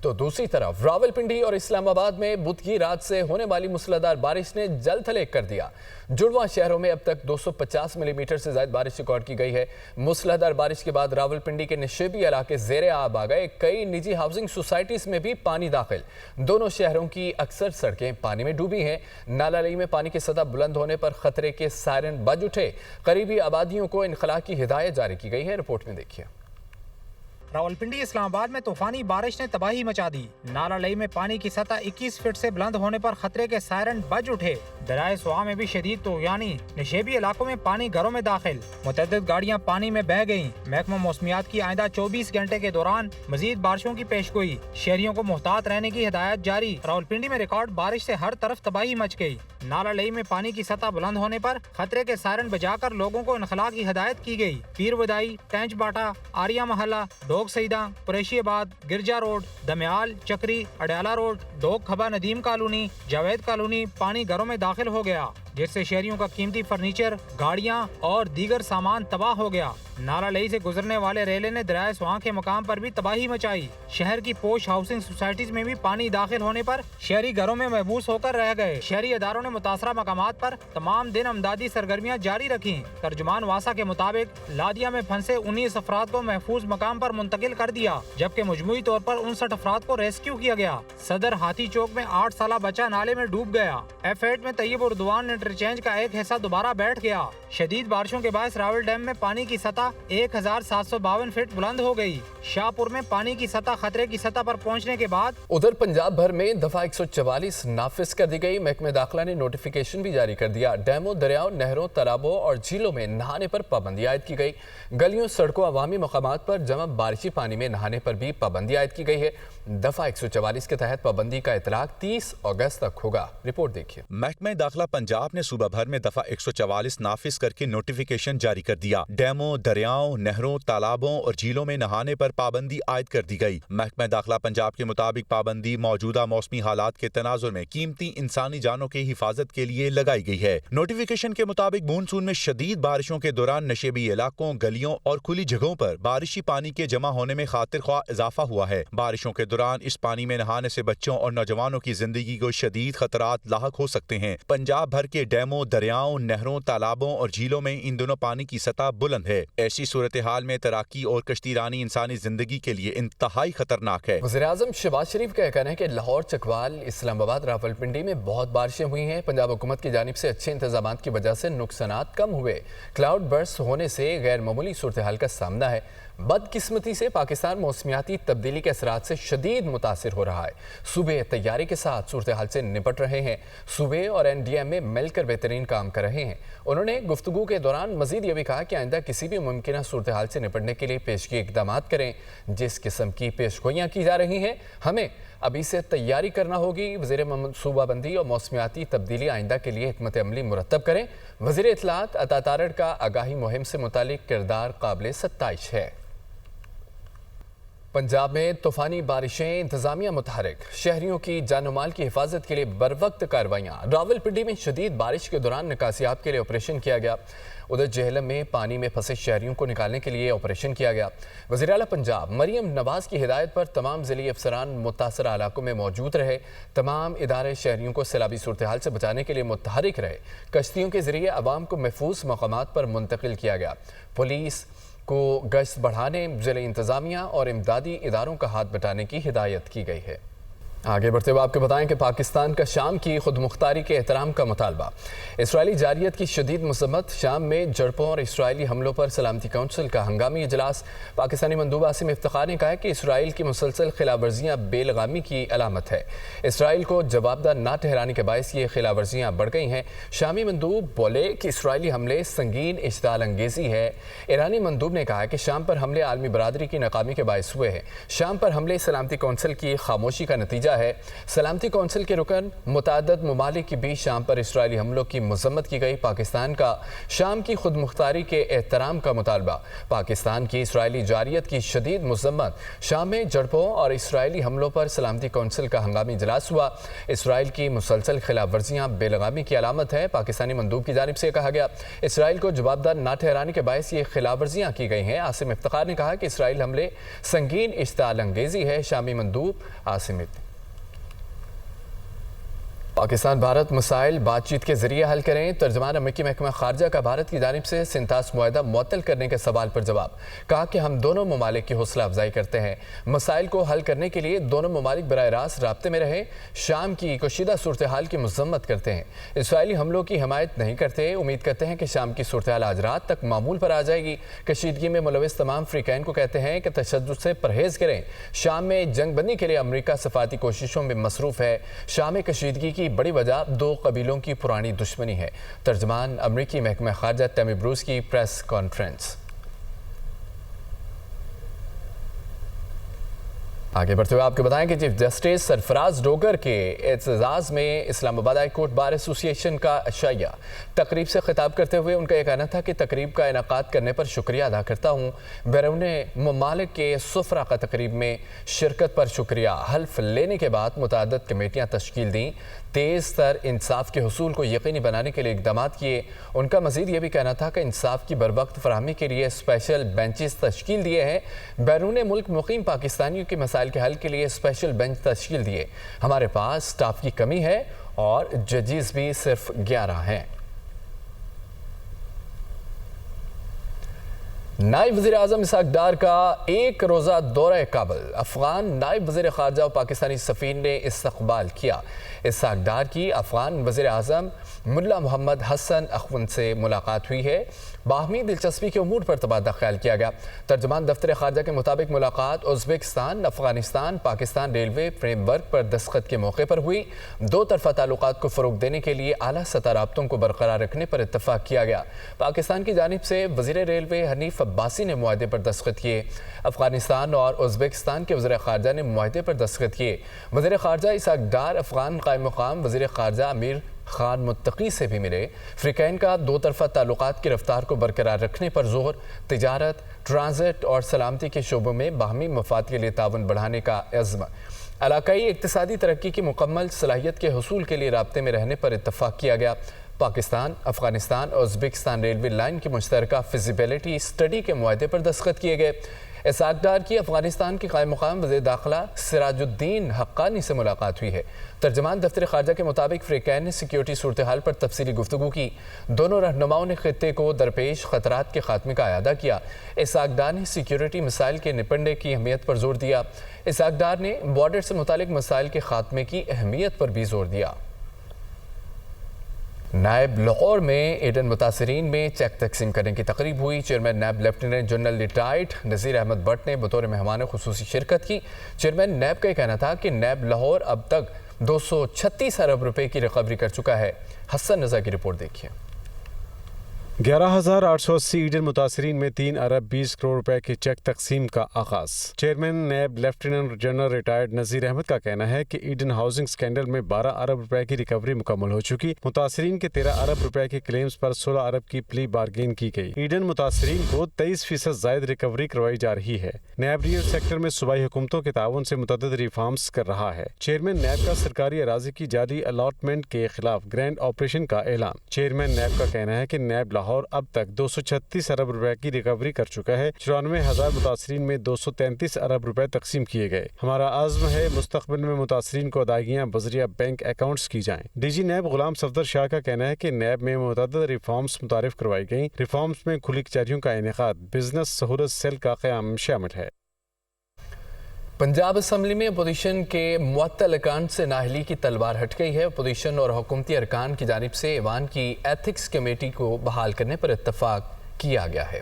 تو دوسری طرف راولپنڈی اور اسلام آباد میں بدھ کی رات سے ہونے والی موسلادھار بارش نے جل تھلیک کر دیا۔ جڑواں شہروں میں اب تک 250 ملی میٹر سے زائد بارش ریکارڈ کی گئی ہے۔ موسلادھار بارش کے بعد راولپنڈی کے نشیبی علاقے زیر آب آ گئے۔ کئی نجی ہاؤسنگ سوسائٹیز میں بھی پانی داخل۔ دونوں شہروں کی اکثر سڑکیں پانی میں ڈوبی ہیں۔ نالہ میں پانی کی سطح بلند ہونے پر خطرے کے سائرن بج اٹھے۔ قریبی آبادیوں کو انخلاء کی ہدایت جاری کی گئی ہے۔ رپورٹ میں دیکھیے۔ راولپنڈی اسلام آباد میں طوفانی بارش نے تباہی مچا دی۔ نالہ لئی میں پانی کی سطح 21 فٹ سے بلند ہونے پر خطرے کے سائرن بج اٹھے۔ دریائے سوا میں بھی شدید طغیانی، نشیبی علاقوں میں پانی گھروں میں داخل، متعدد گاڑیاں پانی میں بہہ گئیں۔ محکمہ موسمیات کی آئندہ 24 گھنٹے کے دوران مزید بارشوں کی پیشگوئی، شہریوں کو محتاط رہنے کی ہدایت جاری۔ راولپنڈی میں ریکارڈ بارش سے ہر طرف تباہی مچ گئی۔ نالہ لئی میں پانی کی سطح بلند ہونے پر خطرے کے سائرن بجا کر لوگوں کو انخلاء کی ہدایت کی گئی۔ پیر ودائی، ٹینچ باٹا، آریہ محلہ، ڈوگ سیدہ، Qureshi Abad, Girja road, Dhamial, Chakri, Adiala road, Dhok Khabba Nadeem colony, Javed colony پانی گھروں میں داخل ہو گیا، جس سے شہریوں کا قیمتی فرنیچر، گاڑیاں اور دیگر سامان تباہ ہو گیا۔ نالہ لئی سے گزرنے والے ریلے نے دریائے سواں کے مقام پر بھی تباہی مچائی۔ شہر کی پوش ہاؤسنگ سوسائٹیز میں بھی پانی داخل ہونے پر شہری گھروں میں محبوس ہو کر رہ گئے۔ شہری اداروں نے متاثرہ مقامات پر تمام دن امدادی سرگرمیاں جاری رکھیں۔ ترجمان واسا کے مطابق لادیا میں پھنسے 19 افراد کو محفوظ مقام پر منتقل کر دیا، جبکہ مجموعی طور پر 59 افراد کو ریسکیو کیا گیا۔ صدر ہاتھی چوک میں 8 سالہ بچہ نالے میں ڈوب گیا۔ F8 میں طیب اردوان انٹرچینج کا ایک حصہ دوبارہ بیٹھ گیا۔ شدید بارشوں کے باعث راول ڈیم میں پانی کی سطح 1752 فٹ بلند ہو گئی۔ شاہپور میں پانی کی سطح خطرے کی سطح پر پہنچنے کے بعد ادھر پنجاب بھر میں دفعہ 144 نافذ کر دی گئی۔ محکمہ داخلہ نے نوٹیفیکیشن بھی جاری کر دیا۔ ڈیموں، دریاؤں، نہروں، تالابوں اور جھیلوں میں نہانے پر پابندی عائد کی گئی۔ گلیوں، سڑکوں، عوامی مقامات پر جمع بارشی پانی میں نہانے پر بھی پابندی عائد کی گئی ہے۔ دفعہ 144 کے تحت پابندی کا اطلاق 30 اگست تک ہوگا۔ رپورٹ دیکھیے۔ محکمہ داخلہ پنجاب نے صوبہ بھر میں دفعہ 144 نافذ کر کے نوٹیفیکیشن جاری کر دیا۔ ڈیموں، دریاؤں، نہروں، تالابوں اور جھیلوں میں نہانے پر پابندی عائد کر دی گئی۔ محکمہ داخلہ پنجاب کے مطابق پابندی موجودہ موسمی حالات کے تناظر میں قیمتی انسانی جانوں کی حفاظت کے لیے لگائی گئی ہے۔ نوٹیفیکیشن کے مطابق مونسون میں شدید بارشوں کے دوران نشیبی علاقوں، گلیوں اور کھلی جگہوں پر بارشی پانی کے جمع ہونے میں خاطر خواہ اضافہ ہوا ہے۔ بارشوں کے دوران اس پانی میں نہانے سے بچوں اور نوجوانوں کی زندگی کو شدید خطرات لاحق ہو سکتے ہیں۔ پنجاب بھر کے ڈیموں، دریاؤں، نہروں، تالابوں اور جھیلوں میں ان دنوں پانی کی سطح بلند ہے۔ ایسی صورتحال میں تیراکی اور کشتی رانی انسانی زندگی کے لیے انتہائی خطرناک ہے۔ وزیراعظم شہباز شریف کا کہنا ہے کہ لاہور، چکوال، اسلام آباد، راولپنڈی میں بہت بارشیں ہوئی ہیں۔ پنجاب حکومت کی جانب سے اچھے انتظامات کی وجہ سے نقصانات کم ہوئے۔ کلاؤڈ برسٹ ہونے سے غیر معمولی صورتحال کا سامنا ہے۔ بدقسمتی سے پاکستان موسمیاتی تبدیلی کے اثرات سے شدید متاثر ہو رہا ہے۔ صوبے تیاری کے ساتھ صورتحال سے نپٹ رہے ہیں۔ صوبے اور NDM میں مل کر بہترین کام کر رہے ہیں۔ انہوں نے گفتگو کے دوران مزید یہ بھی کہا کہ آئندہ کسی بھی ممکنہ صورتحال سے نپٹنے کے لیے پیشگی اقدامات کریں۔ جس قسم کی پیشگوئیاں کی جا رہی ہیں، ہمیں ابھی سے تیاری کرنا ہوگی۔ وزیر منصوبہ بندی اور موسمیاتی تبدیلی آئندہ کے لیے حکمت عملی مرتب کریں۔ وزیر اطلاعات عطا تارڑ کا آگاہی مہم سے متعلق کردار قابل ستائش ہے۔ پنجاب میں طوفانی بارشیں، انتظامیہ متحرک، شہریوں کی جان و مال کی حفاظت کے لیے بروقت کارروائیاں۔ راولپنڈی میں شدید بارش کے دوران نکاسیاب کے لیے آپریشن کیا گیا۔ ادھر جہلم میں پانی میں پھنسے شہریوں کو نکالنے کے لیے آپریشن کیا گیا۔ وزیر اعلیٰ پنجاب مریم نواز کی ہدایت پر تمام ضلعی افسران متاثرہ علاقوں میں موجود رہے۔ تمام ادارے شہریوں کو سیلابی صورتحال سے بچانے کے لیے متحرک رہے۔ کشتیوں کے ذریعے عوام کو محفوظ مقامات پر منتقل کیا گیا۔ پولیس کو گشت بڑھانے، ضلعی انتظامیہ اور امدادی اداروں کا ہاتھ بٹانے کی ہدایت کی گئی ہے۔ آگے بڑھتے ہوئے آپ کو بتائیں کہ پاکستان کا شام کی خود مختاری کے احترام کا مطالبہ۔ اسرائیلی جارحیت کی شدید مذمت۔ شام میں جھڑپوں اور اسرائیلی حملوں پر سلامتی کونسل کا ہنگامی اجلاس۔ پاکستانی مندوب عاصم افتخار نے کہا کہ اسرائیل کی مسلسل خلاف ورزیاں بے لگامی کی علامت ہے۔ اسرائیل کو جوابدہ نہ ٹھہرانے کے باعث یہ خلاف ورزیاں بڑھ گئی ہیں۔ شامی مندوب بولے کہ اسرائیلی حملے سنگین اشتعال انگیزی ہے۔ ایرانی مندوب نے کہا کہ شام پر حملے عالمی برادری کی ناکامی کے باعث ہوئے ہیں۔ شام پر حملے سلامتی کونسل کی خاموشی کا نتیجہ وجہ ہے۔ سلامتی کونسل کے رکن متعدد ممالک کے بیچ شام پر اسرائیلی حملوں کی مذمت کی گئی۔ پاکستان کا شام کی خود مختاری کے احترام کا مطالبہ۔ پاکستان کی اسرائیلی جارحیت کی شدید مذمت۔ شام میں جھڑپوں اور اسرائیلی حملوں پر سلامتی کونسل کا ہنگامی اجلاس ہوا۔ اسرائیل کی مسلسل خلاف ورزیاں بے لگامی کی علامت ہے۔ پاکستانی مندوب کی جانب سے کہا گیا اسرائیل کو جوابدار نہ ٹھہرانے کے باعث یہ خلاف ورزیاں کی گئی ہیں۔ عاصم افتخار نے کہا کہ اسرائیل حملے سنگین اشتعال انگیزی ہے۔ شامی مندوب عاصم پاکستان بھارت مسائل بات چیت کے ذریعے حل کریں۔ ترجمان امریکی محکمہ خارجہ کا بھارت کی جانب سے سنتاس معاہدہ معطل کرنے کے سوال پر جواب۔ کہا کہ ہم دونوں ممالک کی حوصلہ افزائی کرتے ہیں، مسائل کو حل کرنے کے لیے دونوں ممالک براہ راست رابطے میں رہیں، شام کی کشیدہ صورتحال کی مذمت کرتے ہیں، اسرائیلی حملوں کی حمایت نہیں کرتے، امید کرتے ہیں کہ شام کی صورتحال آج رات تک معمول پر آ جائے گی۔ کشیدگی میں ملوث تمام فریقین کو کہتے ہیں کہ تشدد سے پرہیز کریں۔ شام میں جنگ بندی کے لیے امریکہ سفارتی کوششوں میں مصروف ہے۔ شام میں کشیدگی کی بڑی وجہ دو قبیلوں کی پرانی دشمنی ہے۔ ترجمان امریکی محکمہ خارجہ ٹیمی بروس کی پریس کانفرنس۔ آگے بڑھتے ہوئے آپ کو بتائیں کہ چیف جسٹس سرفراز ڈوگر کے اعزاز میں اسلام آباد ہائی کورٹ بار ایسوسی ایشن کا اشائیہ۔ تقریب سے خطاب کرتے ہوئے ان کا یہ کہنا تھا کہ تقریب کا انعقاد کرنے پر شکریہ ادا کرتا ہوں۔ بیرون ممالک کے سفراء کا تقریب میں شرکت پر شکریہ۔ حلف لینے کے بعد متعدد کمیٹیاں تشکیل دیں، تیز تر انصاف کے حصول کو یقینی بنانے کے لیے اقدامات کیے۔ ان کا مزید یہ بھی کہنا تھا کہ انصاف کی بروقت فراہمی کے لیے اسپیشل بینچز تشکیل دیے ہیں۔ بیرون ملک مقیم پاکستانیوں کے مسائل کے حل کے لیے اسپیشل بینچ تشکیل دیے۔ ہمارے پاس سٹاف کی کمی ہے اور ججز بھی صرف 11 ہیں۔ نائب وزیر اعظم اسحاق ڈار کا ایک روزہ دورہ کابل۔ افغان نائب وزیر خارجہ و پاکستانی سفیر نے استقبال کیا۔ اسحاق ڈار کی افغان وزیر اعظم ملا محمد حسن اخون سے ملاقات ہوئی ہے۔ باہمی دلچسپی کے امور پر تبادلہ خیال کیا گیا۔ ترجمان دفتر خارجہ کے مطابق ملاقات Uzbekistan, Afghanistan, Pakistan railway framework پر دستخط کے موقع پر ہوئی۔ دو طرفہ تعلقات کو فروغ دینے کے لیے اعلیٰ سطح رابطوں کو برقرار رکھنے پر اتفاق کیا گیا۔ پاکستان کی جانب سے وزیر ریلوے حنیف عباسی نے معاہدے پر دستخط کیے۔ افغانستان اور ازبکستان کے وزیر خارجہ نے معاہدے پر دستخط کیے۔ وزیر خارجہ اسحاق ڈار افغان قائم مقام وزیر خارجہ امیر خان متقی سے بھی ملے۔ فریقین کا دو طرفہ تعلقات کی رفتار کو برقرار رکھنے پر زور، تجارت، ٹرانزٹ اور سلامتی کے شعبوں میں باہمی مفاد کے لیے تعاون بڑھانے کا عزم، علاقائی اقتصادی ترقی کی مکمل صلاحیت کے حصول کے لیے رابطے میں رہنے پر اتفاق کیا گیا۔ پاکستان، افغانستان اور ازبکستان ریلوے لائن کی مشترکہ فیزیبلٹی اسٹڈی کے معاہدے پر دستخط کیے گئے۔ اسحاق ڈار کی افغانستان کے قائم مقام وزیر داخلہ سراج الدین حقانی سے ملاقات ہوئی ہے۔ ترجمان دفتر خارجہ کے مطابق فریقین نے سیکیورٹی صورتحال پر تفصیلی گفتگو کی۔ دونوں رہنماؤں نے خطے کو درپیش خطرات کے خاتمے کا اعادہ کیا۔ اسحاق ڈار نے سیکیورٹی مسائل کے نپٹنے کی اہمیت پر زور دیا۔ اسحاق ڈار نے بارڈر سے متعلق مسائل کے خاتمے کی اہمیت پر بھی زور دیا۔ نائب لاہور میں ایڈن متاثرین میں چیک تقسیم کرنے کی تقریب ہوئی۔ Chairman NAB lieutenant general retired Nazir Ahmed Butt نے بطور مہمان خصوصی شرکت کی۔ چیئرمین نیب کا یہ کہنا تھا کہ نیب لاہور اب تک 236 ارب روپے کی ریکوری کر چکا ہے۔ حسن رضا کی رپورٹ دیکھیے۔ 11,880 ایڈن متاثرین میں 3 ارب 20 کروڑ روپے کے چیک تقسیم کا آغاز۔ Chairman NAB lieutenant general retired Nazir Ahmed کا کہنا ہے کہ ایڈن ہاؤسنگ سکینڈل میں 12 ارب روپے کی ریکوری مکمل ہو چکی۔ متاثرین کے 13 ارب روپے کے کلیمز پر 16 ارب کی پلی بارگین کی گئی۔ ایڈن متاثرین کو 23% زائد ریکوری کروائی جا رہی ہے۔ نیب ریئل سیکٹر میں صوبائی حکومتوں کے تعاون سے متعدد ریفارمز کر رہا ہے۔ چیئرمین نیب کا سرکاری اراضی کی جعلی الاٹمنٹ کے خلاف گرینڈ آپریشن کا اعلان۔ چیئرمین نیب کا کہنا ہے کہ نیب لاہور اب تک 236 ارب روپے کی ریکوری کر چکا ہے۔ 94,000 متاثرین میں 233 ارب روپے تقسیم کیے گئے۔ ہمارا عزم ہے مستقبل میں متاثرین کو ادائیگیاں بذریعہ بینک اکاؤنٹس کی جائیں۔ D G NAB Ghulam Safdar شاہ کا کہنا ہے کہ نیب میں متعدد ریفارمز متعارف کروائی گئیں۔ ریفارمز میں کھلی کچہریوں کا انعقاد، بزنس سہولت سیل کا قیام شامل ہے۔ پنجاب اسمبلی میں اپوزیشن کے معطل اکاؤنٹ سے نااہلی کی تلوار ہٹ گئی ہے۔ اپوزیشن اور حکومتی ارکان کی جانب سے ایوان کی ایتھکس کمیٹی کو بحال کرنے پر اتفاق کیا گیا ہے۔